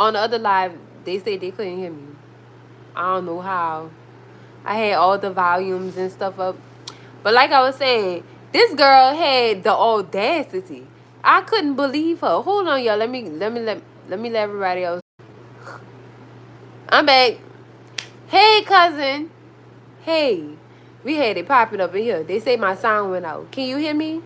On the other live, they say they couldn't hear me. I don't know how. I had all the volumes and stuff up. But like I was saying, this girl had the audacity. I couldn't believe her. Hold on, y'all. Let me let everybody else. I'm back. Hey, cousin. Hey. We had it popping up in here. They say my sound went out. Can you hear me?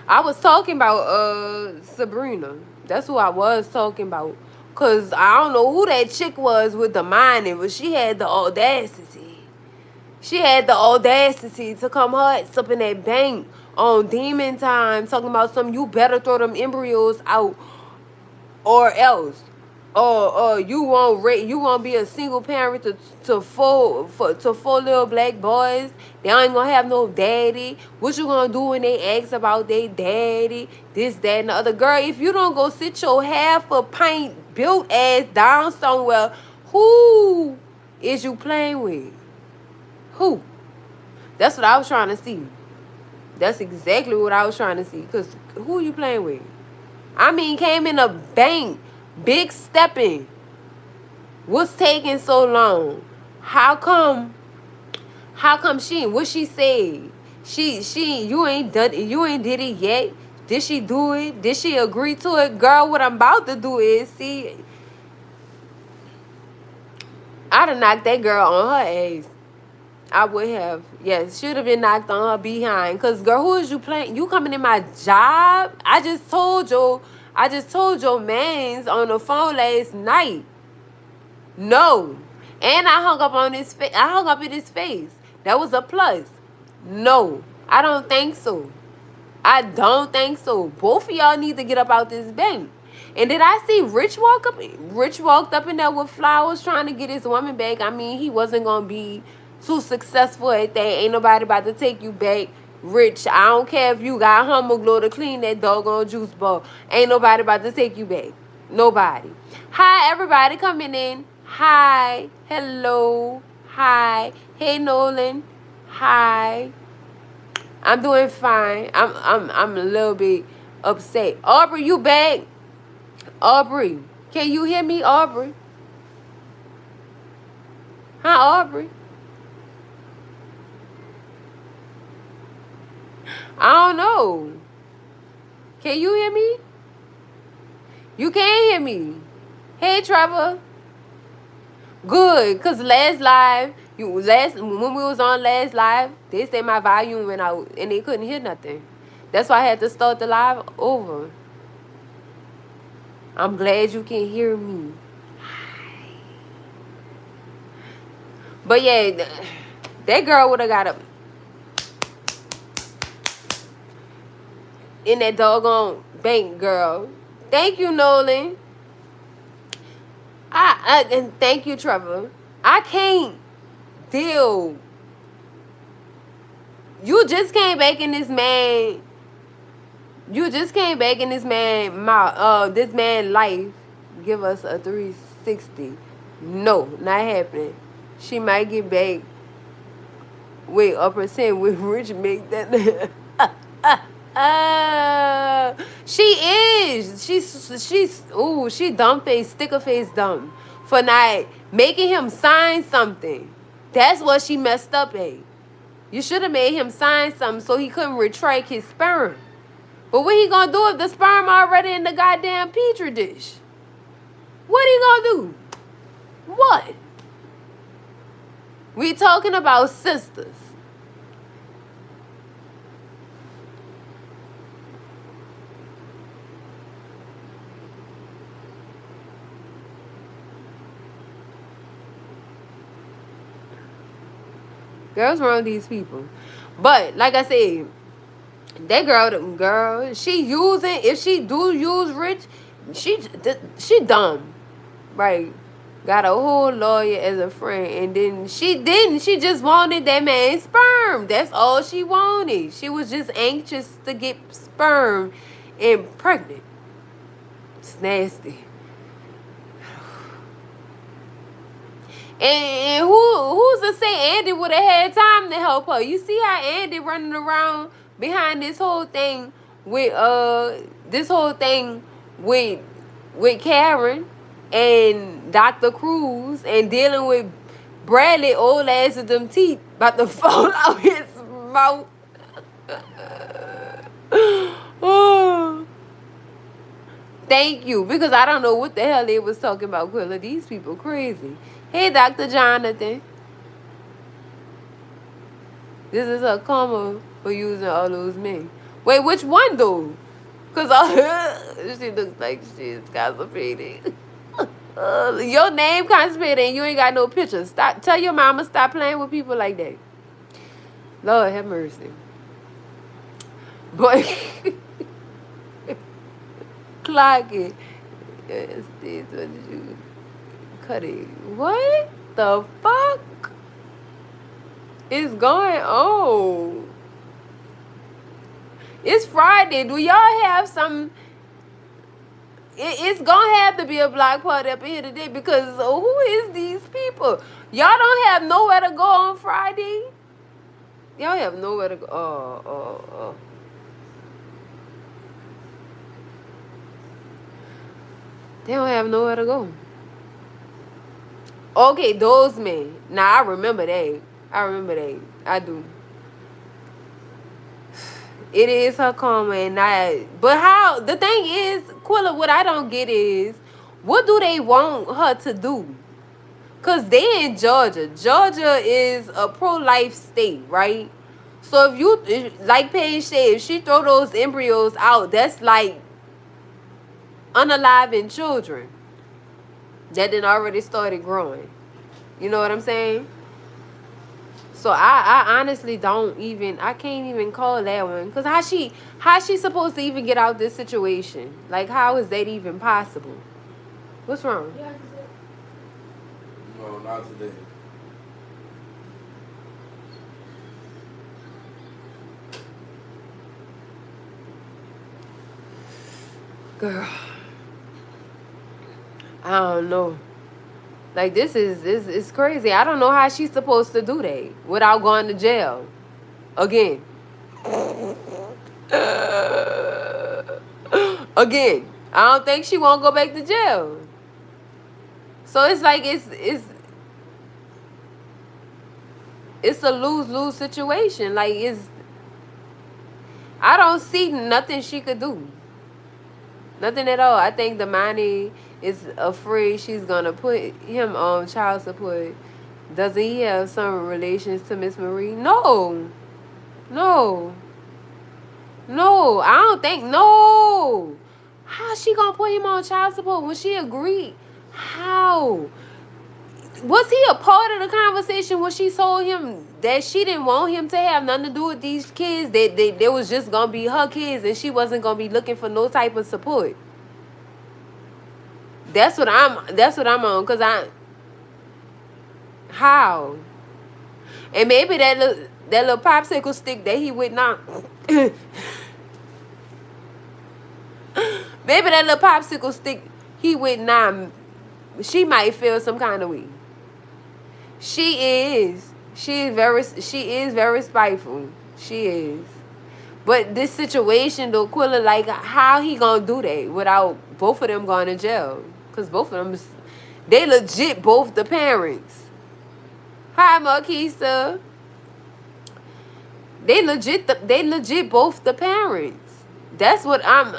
I was talking about Sabrina. That's who I was talking about. Cause I don't know who that chick was with the mining, but she had the audacity. She had the audacity to come her ass up in that bank on demon time, talking about some you better throw them embryos out or else. Or you won't be a single parent to four little black boys. They ain't gonna have no daddy. What you gonna do when they ask about their daddy? This, that, and the other. Girl, if you don't go sit your half a pint built ass down somewhere, who is you playing with? Who? That's what I was trying to see. That's exactly what I was trying to see. Cause who you playing with? I mean, came in a bank. Big stepping. What's taking so long? How come what she said? You ain't did it yet. Did she do it? Did she agree to it? Girl, what I'm about to do is see. I'd have knocked that girl on her ass. I would have. Yes, should have been knocked on her behind. Cause girl, who is you playing? You coming in my job? I just told your mans on the phone last night. No. And I hung up on his face. I hung up in his face. That was a plus. No. I don't think so. I don't think so. Both of y'all need to get up out this bank. And did I see Rich walk up? Rich walked up in there with flowers trying to get his woman back. I mean, he wasn't going to be too successful at that. Ain't nobody about to take you back. Rich, I don't care if you got humble glow to clean that doggone juice bowl. Ain't nobody about to take you back. Nobody. Hi, everybody coming in. Hi. Hello. Hi. Hey, Nolan. Hi. I'm doing fine. I'm a little bit upset. Aubrey, you back? Aubrey, can you hear me, Aubrey? Huh, Aubrey? I don't know. Can you hear me? You can hear me. Hey, Trevor. Good, cause last live, when we was on last live, they said my volume went out and they couldn't hear nothing. That's why I had to start the live over. I'm glad you can hear me. But yeah, that girl would have got up in that doggone bank, girl. Thank you, Nolan. And thank you, Trevor. I can't deal. You just came back in this man. You just came back in this man life. Give us a 360. No, not happening. She might get back with a percent with Rich make that. She is. She dumb face, sticker face dumb for not making him sign something. That's what she messed up at. You should have made him sign something so he couldn't retract his sperm. But what he gonna do if the sperm already in the goddamn petri dish? What he gonna do? What? We talking about sisters. Girls wrong with these people. But like I said, that girl, she using, if she do use Rich, she dumb. Right. Got a whole lawyer as a friend, and then she just wanted that man's sperm. That's all she wanted. She was just anxious to get sperm and pregnant. It's nasty. And who's to say Andy would have had time to help her? You see how Andy running around behind this whole thing with this whole thing with Karen and Dr. Cruz and dealing with Bradley old ass with them teeth about to fall out his mouth. Oh, thank you, because I don't know what the hell they was talking about, Quilla. These people crazy. Hey, Dr. Jonathan. This is a comma for using all those men. Wait, which one though? Cause she looks like she's constipated. Your name constipated and you ain't got no picture. Stop. Tell your mama stop playing with people like that. Lord have mercy. But clock it. Yes, this what you cut it. What the fuck is going on? It's Friday. Do y'all have some? It's gonna have to be a block party up in here today, because who is these people? Y'all don't have nowhere to go on Friday. Y'all have nowhere to go. Oh. They don't have nowhere to go. Okay, those men. Nah, I remember that. I do. It is her karma and not. But how? The thing is, Quilla, what I don't get is, what do they want her to do? Because they in Georgia. Georgia is a pro-life state, right? So if you, like Paige said, if she throw those embryos out, that's like unaliving children that done already started growing. You know what I'm saying? So I honestly I can't even call that one. Because how she supposed to even get out this situation? Like, how is that even possible? What's wrong? Yeah, no, not today. Girl, I don't know. Like, this is crazy. I don't know how she's supposed to do that without going to jail again. Again. I don't think she won't go back to jail. So it's like it's a lose-lose situation. Like, I don't see nothing she could do. Nothing at all. I think the Damani is afraid she's gonna put him on child support. Doesn't he have some relations to Miss Marie? No. I don't think. No. How's she gonna put him on child support when she agreed? How? Was he a part of the conversation when she told him that she didn't want him to have nothing to do with these kids? That they was just gonna be her kids and she wasn't gonna be looking for no type of support. That's what I'm on. Cause how? And maybe that little popsicle stick that he with now. Maybe that little popsicle stick he with now, she might feel some kind of way. She is very spiteful. She is. But this situation though, Quilla, like, how he gonna do that without both of them going to jail? Because both of them, they legit both the parents. Hi, Marquisa. They legit both the parents. That's what I'm.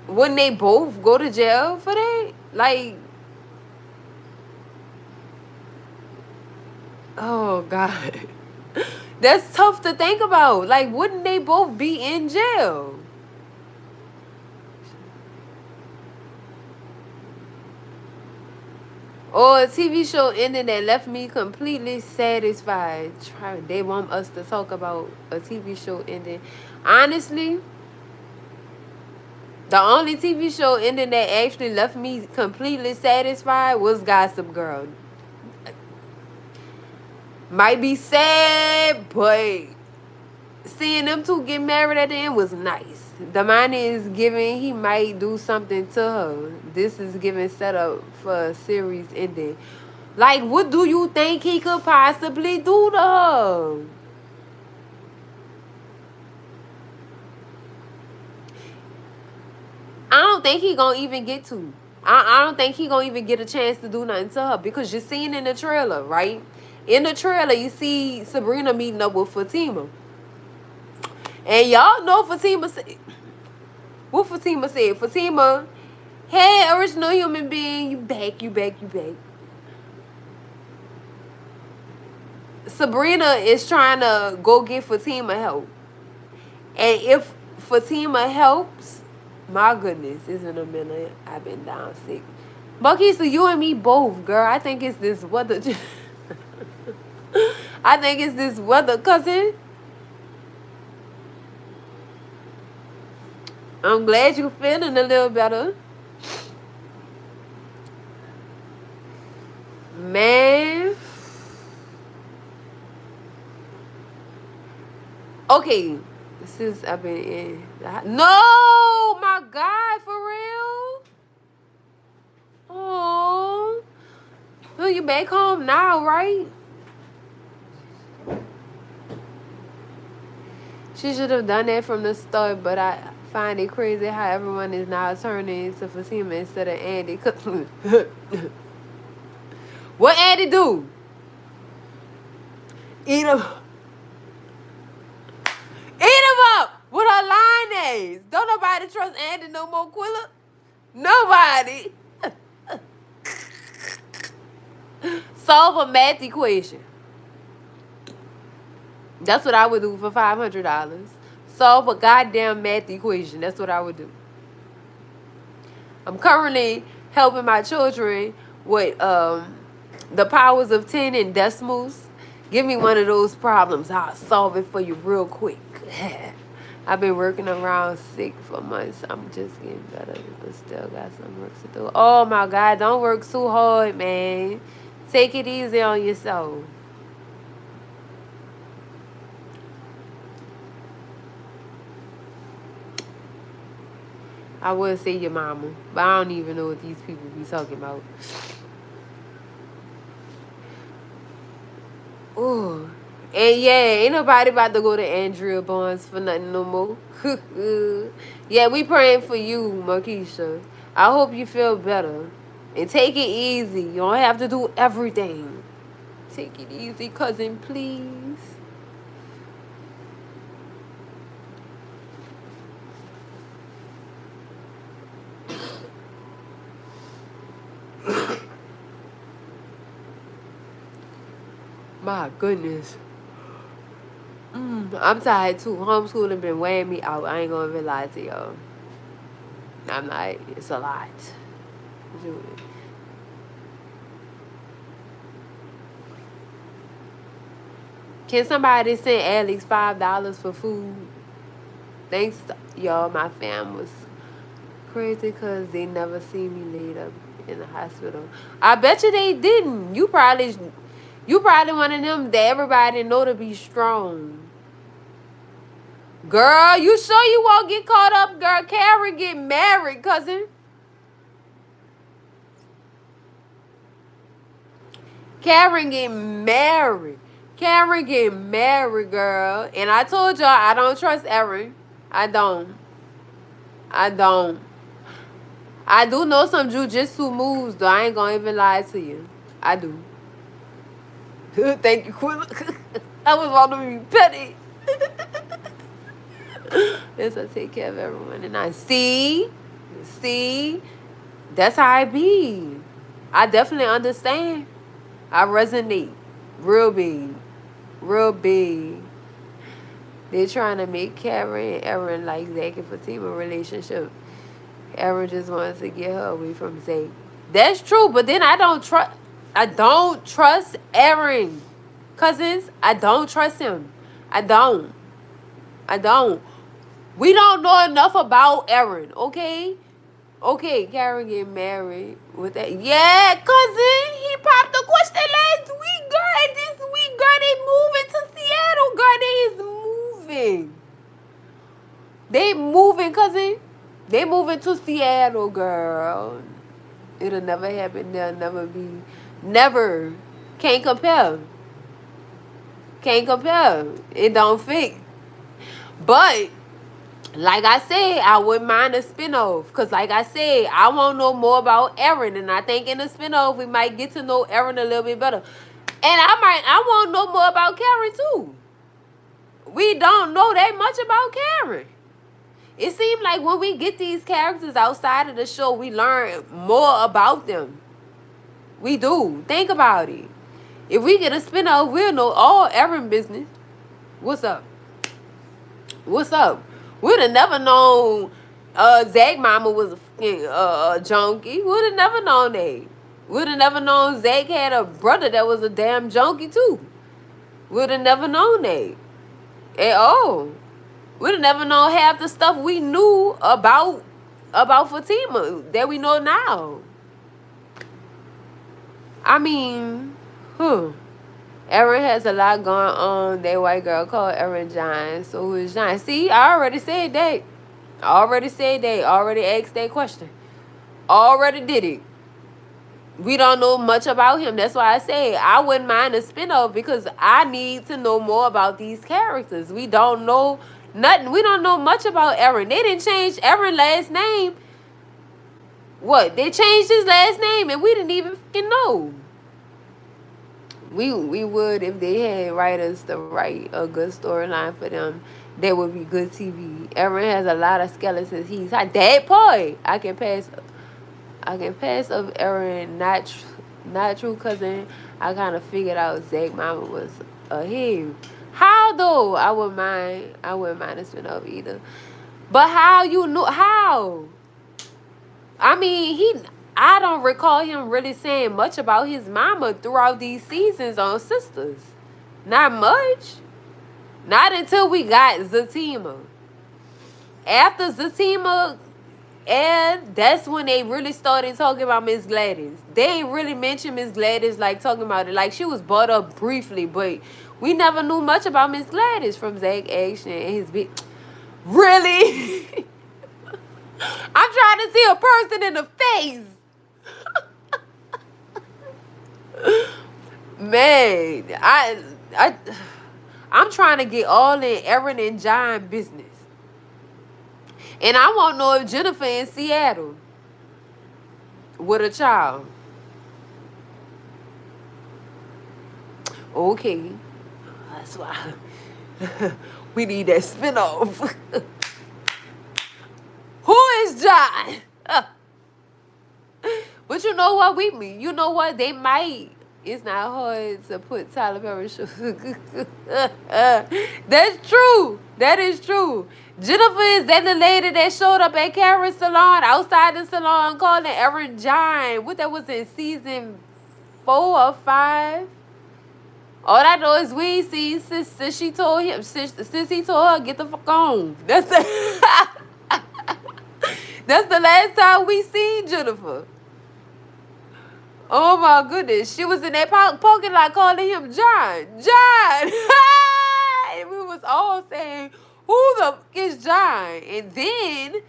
Wouldn't they both go to jail for that? Like, oh God. That's tough to think about. Like, wouldn't they both be in jail? Or a TV show ending that left me completely satisfied. They want us to talk about a TV show ending. Honestly, the only TV show ending that actually left me completely satisfied was Gossip Girl. Might be sad, but seeing them two get married at the end was nice. The man is giving, he might do something to her. This is giving setup for a series ending. Like, what do you think he could possibly do to her? I don't think he gonna even get to. I don't think he gonna even get a chance to do nothing to her because you're seeing in the trailer, right? In the trailer, you see Sabrina meeting up with Fatima. And y'all know Fatima said, what Fatima said? Fatima, hey, original human being, you back, you back, you back. Sabrina is trying to go get Fatima help. And if Fatima helps, my goodness, it's in a minute. I've been down sick. Marquisa, you and me both, girl. I think it's this weather. I think it's this weather, cousin. I'm glad you feeling a little better. Man. Okay. Since I've been in no, my God, for real? Oh. Well, you back home now, right? She should have done that from the start, but I find it crazy how everyone is now turning to Fatima instead of Andy. What Andy do? Eat him. Eat him up with her line. Don't nobody trust Andy no more, Quilla. Nobody. Solve a math equation. That's what I would do for $500. Solve a goddamn math equation. That's what I would do. I'm currently helping my children with the powers of 10 and decimals. Give me one of those problems. I'll solve it for you real quick. I've been working around sick for months. I'm just getting better, but still got some work to do. Oh my God, don't work too hard, man. Take it easy on yourself. I would say your mama, but I don't even know what these people be talking about. Ooh. And yeah, ain't nobody about to go to Andrea Barnes for nothing no more. Yeah, we praying for you, Markeisha. I hope you feel better. And take it easy. You don't have to do everything. Take it easy, cousin, please. My goodness. I'm tired too. Homeschooling been weighing me out. I ain't gonna even lie to y'all. I'm not. It's a lot. Can somebody send Alex $5 for food? Thanks, y'all. My fam was crazy because they never see me laid up in the hospital. I bet you they didn't. You probably one of them that everybody know to be strong. Girl, you sure you won't get caught up, girl? Karen get married, cousin. Karen get married. Karen get married, girl. And I told y'all I don't trust Eron. I don't. I do know some jujitsu moves, though. I ain't gonna even lie to you. I do. Thank you, Quilla. I was want to be petty. Yes, I take care of everyone. And I see, that's how I be. I definitely understand. I resonate. Real big. They're trying to make Karen and Eron like Zach and Fatima relationship. Eron just wants to get her away from Zach. That's true, but then I don't trust Eron. Cousins, I don't trust him. I don't. We don't know enough about Eron, okay? Okay, Karen get married with that. Yeah, cousin, he popped the question last week, girl. And this week, girl, they moving to Seattle, girl. They is moving. They moving, cousin. They moving to Seattle, girl. It'll never happen. There'll never be Never. Can't compare. Can't compare. It don't fit. But like I said, I wouldn't mind a spinoff. Because like I said, I want to know more about Eron. And I think in the spinoff, we might get to know Eron a little bit better. And I want to know more about Karen too. We don't know that much about Karen. It seems like when we get these characters outside of the show, we learn more about them. We do. Think about it. If we get a spinoff, we'll know all Eron business. What's up? What's up? We'd have never known Zach mama was a fucking junkie. We'd have never known that. We'd have never known Zach had a brother that was a damn junkie too. We'd have never known that. At all. We'd have never known half the stuff we knew about Fatima that we know now. I mean, Eron has a lot going on. That white girl called Eron John. So who is John? See, I already said that. Already asked that question. Already did it. We don't know much about him. That's why I say I wouldn't mind a spinoff because I need to know more about these characters. We don't know nothing. We don't know much about Eron. They didn't change Eron's last name. What? They changed his last name and we didn't even fucking know. We would if they had writers to write a good storyline for them. That would be good TV. Eron has a lot of skeletons. He's that boy. I can pass of Eron, not true cousin. I kind of figured out Zach mama was him. How though? I wouldn't mind a spinoff either. But how you know how? I mean, I don't recall him really saying much about his mama throughout these seasons on Sisters. Not much. Not until we got Zatima. After Zatima aired, that's when they really started talking about Miss Gladys. They ain't really mentioned Miss Gladys like talking about it. Like she was brought up briefly, but we never knew much about Miss Gladys from Zach Action and his big. Really? I'm trying to see a person in the face. Man, I'm trying to get all in Eron and John business. And I want to know if Jennifer in Seattle with a child. Okay. That's why we need that spinoff. Who is John? But you know what? You know what? They might. It's not hard to put Tyler Perry shoes. That's true. That is true. Jennifer is that the lady that showed up at Karen's salon, outside the salon, calling Eron John. What that was in season 4 or 5? All I know is we ain't seen since he told her, get the fuck on. That's the last time we seen Jennifer. Oh my goodness. She was in that parking lot calling him John. John! And we was all saying, who the fuck is John? And then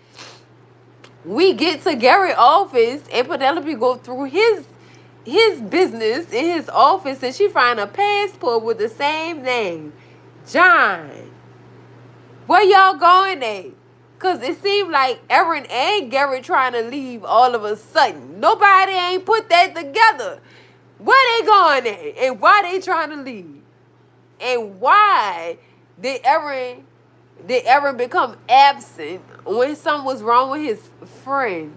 we get to Gary's office and Penelope go through his business in his office and she find a passport with the same name. John. Where y'all going at? Because it seemed like Eron and Gary trying to leave all of a sudden. Nobody ain't put that together. Where they going at? And why they trying to leave? And why did Eron become absent when something was wrong with his friend?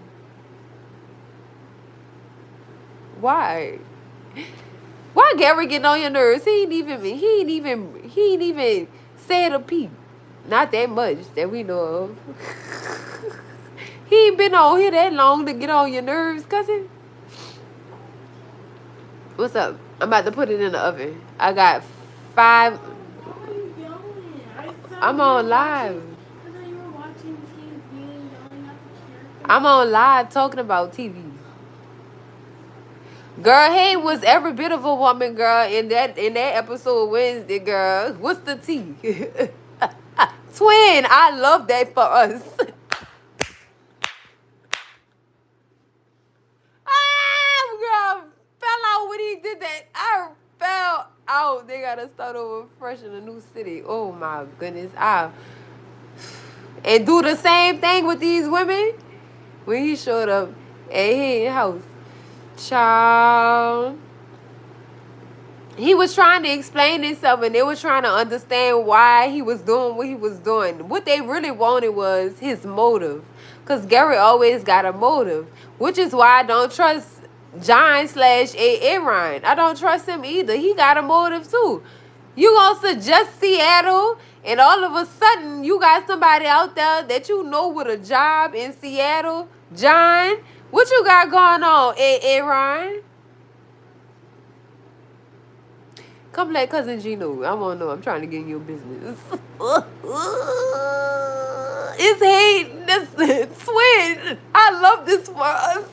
Why? Why Gary getting on your nerves? He ain't even said a peep. Not that much that we know of. He ain't been on here that long to get on your nerves, cousin. What's up? I'm about to put it in the oven. I got 5. Where are you going? I'm on live. I thought you were watching TV and yelling at the character. I'm on live talking about TV. Girl, Hay was every bit of a woman, girl, in that episode Wednesday, girl. What's the tea? Twin, I love that for us. Girl, fell out when he gotta start over fresh in a new city. Oh my goodness. And do the same thing with these women when he showed up at his house. Child. He was trying to explain himself and they were trying to understand why he was doing what he was doing. What they really wanted was his motive. Because Gary always got a motive. Which is why I don't trust John / Eron. I don't trust him either. He got a motive too. You gonna suggest Seattle and all of a sudden you got somebody out there that you know with a job in Seattle. John, what you got going on, Eron? Come let cousin G know. I want to know. I'm trying to get in your business. It's hate. Listen, Swin. I love this for us.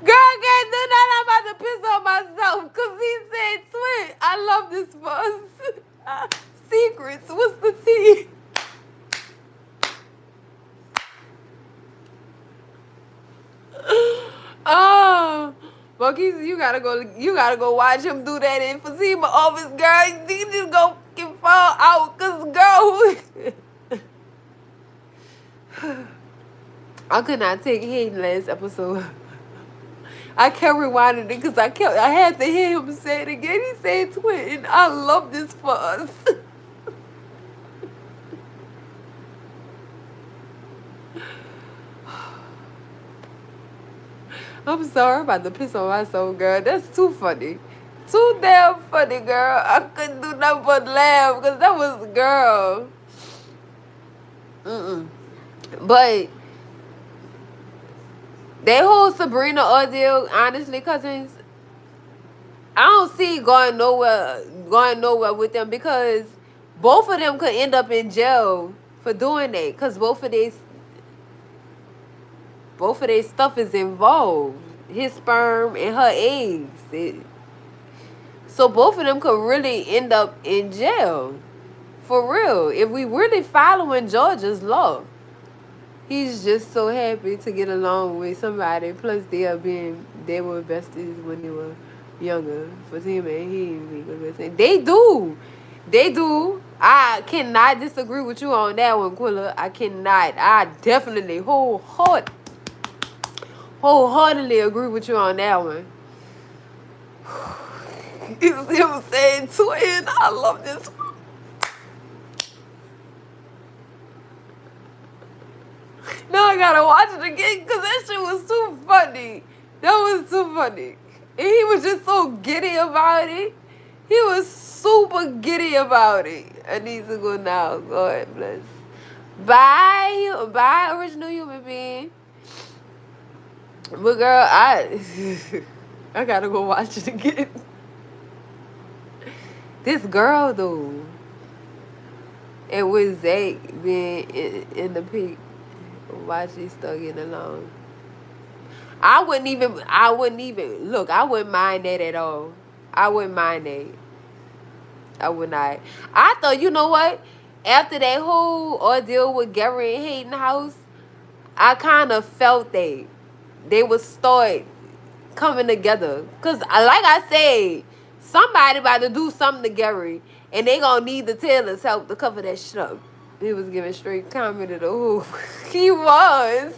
Girl, I can't do that. I'm about to piss on myself because he said Swin. I love this for us. Secrets. What's the tea? Oh, Marquise, you gotta go watch him do that in Fatima office, girl. You just go fucking fall out, cause girl, I could not take hate last episode. I kept rewinding it because I had to hear him say it again. He said twin. I love this for us. I'm sorry, I'm about to piss on myself, girl. That's too funny. Too damn funny, girl. I couldn't do nothing but laugh because that was girl. But that whole Sabrina ordeal, honestly, cousins, I don't see it going nowhere with them because both of them could end up in jail for doing that because both of their stuff is involved. His sperm and her eggs. So both of them could really end up in jail. For real. If we really following Georgia's law. He's just so happy to get along with somebody. Plus they were besties when they were younger. For him and he. They do. I cannot disagree with you on that one, Quilla. I cannot. I definitely wholeheartedly agree with you on that one. You see what I'm saying? Twin, I love this one. Now I gotta watch it again because that shit was too funny. That was too funny. And he was just so giddy about it. He was super giddy about it. I need to go now. Go ahead, bless. Bye, original human being. But girl, I gotta go watch it again. This girl though, and with Zach being in the peak, why she still getting along. I wouldn't even look. I wouldn't mind that at all. I wouldn't mind that. I would not. I thought, you know what? After that whole ordeal with Gary and Hayden house, I kind of felt that they would start coming together. Because like I said, somebody about to do something to Gary. And they going to need the Taylor's help to cover that shit up. He was giving straight comment to the who. He was.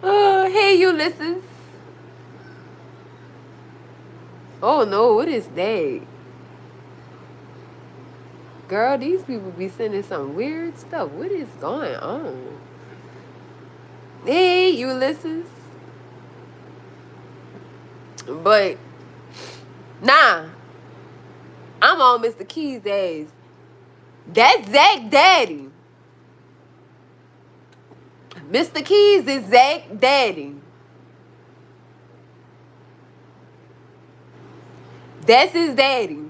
Oh, hey, Ulysses. Oh, no. What is that? Girl, these people be sending some weird stuff. What is going on? Hey, Ulysses. But, nah. I'm on Mr. Key's ass. That's Zach Daddy. Mr. Keys is Zach Daddy. That's his daddy.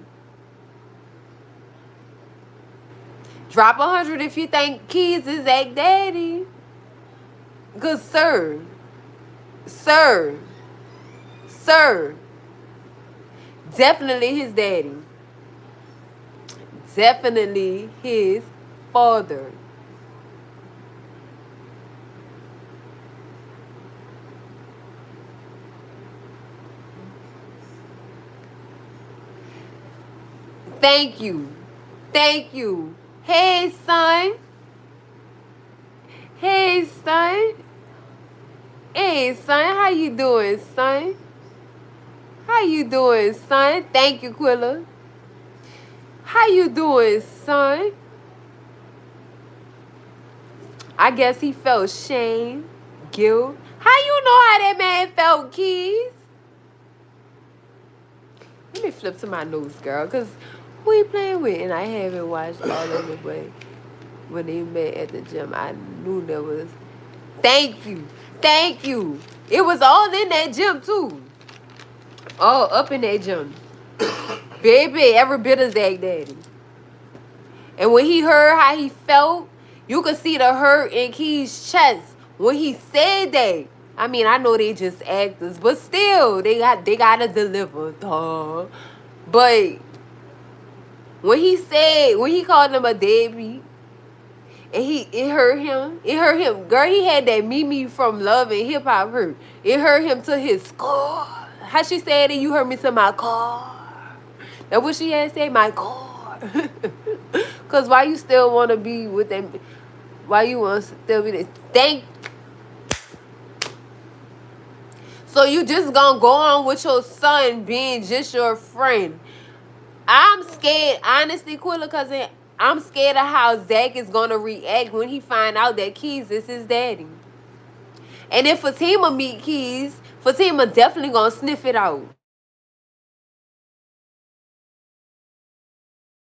Drop 100 if you think Keys is Zach Daddy. Good sir. Definitely his daddy. Definitely his father. Thank you. Thank you. Hey, son. Hey, son. Hey, son. How you doing, son? How you doing, son? Thank you, Quilla. How you doing, son? I guess he felt shame, guilt. How you know how that man felt, Keys? Let me flip to my notes, girl, because who he playing with? And I haven't watched all of it, but when they met at the gym, I knew there was... Thank you. Thank you. It was all in that gym, too. All up in that gym. Baby, every bit of Zach Daddy. And when he heard how he felt, you could see the hurt in Key's chest when he said that. I mean, I know they just actors, but still, they gotta deliver, duh. But when he called him a deadbeat, and it hurt him. It hurt him. Girl, he had that Mimi from Love and Hip Hop hurt. It hurt him to his core. How she said it? You hurt me to my core. That's what she had to say, my core. Because why you still want to be with them? Why you want to still be there? So you just gonna go on with your son being just your friend. I'm scared, honestly, Quilla, because I'm scared of how Zach is gonna react when he find out that Keys is his daddy. And if Fatima meet Keys, Fatima definitely gonna sniff it out.